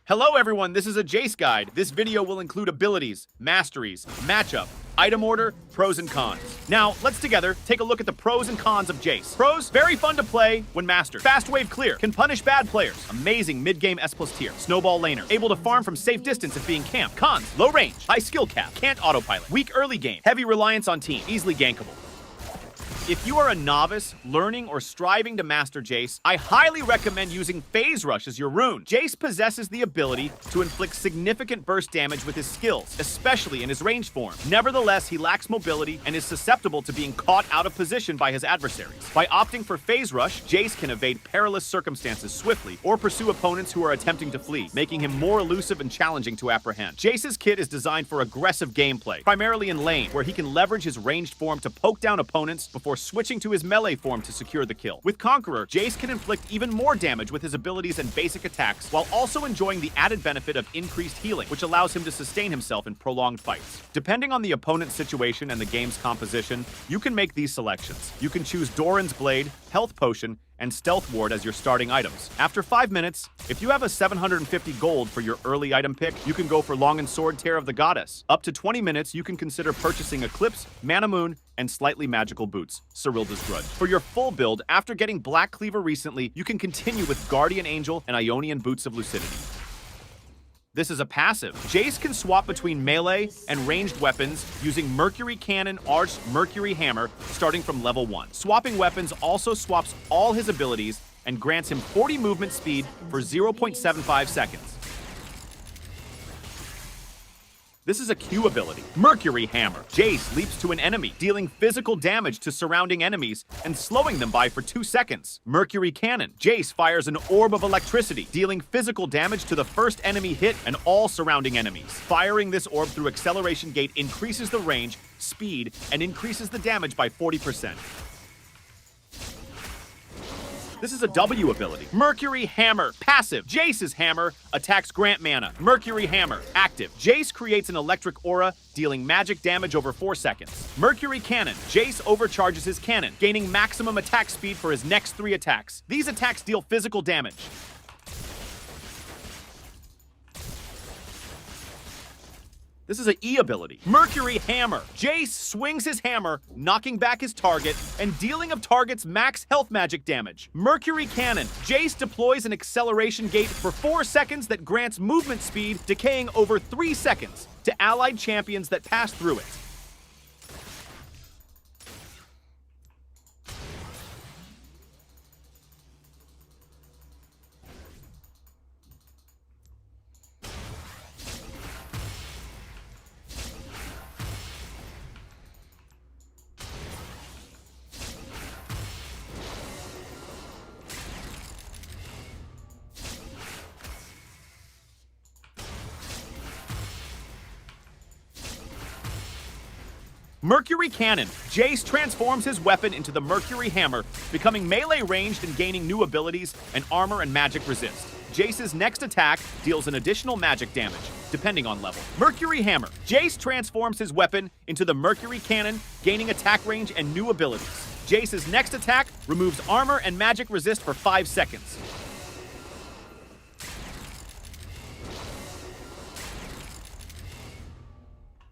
Hello everyone, this is a Jayce guide. This video will include abilities, masteries, matchup, item order, pros and cons. Now, let's together take a look at the pros and cons of Jayce. Pros, very fun to play when mastered. Fast wave clear, can punish bad players. Amazing mid-game S+ tier. Snowball laner, able to farm from safe distance if being camped. Cons, low range, high skill cap, can't autopilot. Weak early game, heavy reliance on team, easily gankable. If you are a novice, learning, or striving to master Jayce, I highly recommend using Phase Rush as your rune. Jayce possesses the ability to inflict significant burst damage with his skills, especially in his ranged form. Nevertheless, he lacks mobility and is susceptible to being caught out of position by his adversaries. By opting for Phase Rush, Jayce can evade perilous circumstances swiftly or pursue opponents who are attempting to flee, making him more elusive and challenging to apprehend. Jayce's kit is designed for aggressive gameplay, primarily in lane, where he can leverage his ranged form to poke down opponents before switching to his melee form to secure the kill. With Conqueror, Jayce can inflict even more damage with his abilities and basic attacks, while also enjoying the added benefit of increased healing, which allows him to sustain himself in prolonged fights. Depending on the opponent's situation and the game's composition, you can make these selections. You can choose Doran's Blade, Health Potion, and Stealth Ward as your starting items. After 5 minutes, if you have a 750 gold for your early item pick, you can go for Long and Sword Tear of the Goddess. Up to 20 minutes, you can consider purchasing Eclipse, Mana Moon, and Slightly Magical Boots, Cyrilda's Grudge. For your full build, after getting Black Cleaver recently, you can continue with Guardian Angel and Ionian Boots of Lucidity. This is a passive. Jayce can swap between melee and ranged weapons using Mercury Cannon Arched Mercury Hammer starting from level 1. Swapping weapons also swaps all his abilities and grants him 40 movement speed for 0.75 seconds. This is a Q ability. Mercury Hammer. Jayce leaps to an enemy, dealing physical damage to surrounding enemies and slowing them by for 2 seconds. Mercury Cannon. Jayce fires an orb of electricity, dealing physical damage to the first enemy hit and all surrounding enemies. Firing this orb through Acceleration Gate increases the range, speed, and increases the damage by 40%. This is a W ability. Mercury Hammer. Passive. Jayce's hammer attacks Grant Mana. Mercury Hammer. Active. Jayce creates an electric aura, dealing magic damage over 4 seconds. Mercury Cannon. Jayce overcharges his cannon, gaining maximum attack speed for his next 3 attacks. These attacks deal physical damage. This is an E ability. Mercury Hammer. Jayce swings his hammer, knocking back his target and dealing of target's max health magic damage. Mercury Cannon. Jayce deploys an acceleration gate for 4 seconds that grants movement speed, decaying over 3 seconds to allied champions that pass through it. Mercury Cannon. Jayce transforms his weapon into the Mercury Hammer, becoming melee ranged and gaining new abilities and armor and magic resist. Jayce's next attack deals an additional magic damage, depending on level. Mercury Hammer. Jayce transforms his weapon into the Mercury Cannon, gaining attack range and new abilities. Jayce's next attack removes armor and magic resist for 5 seconds.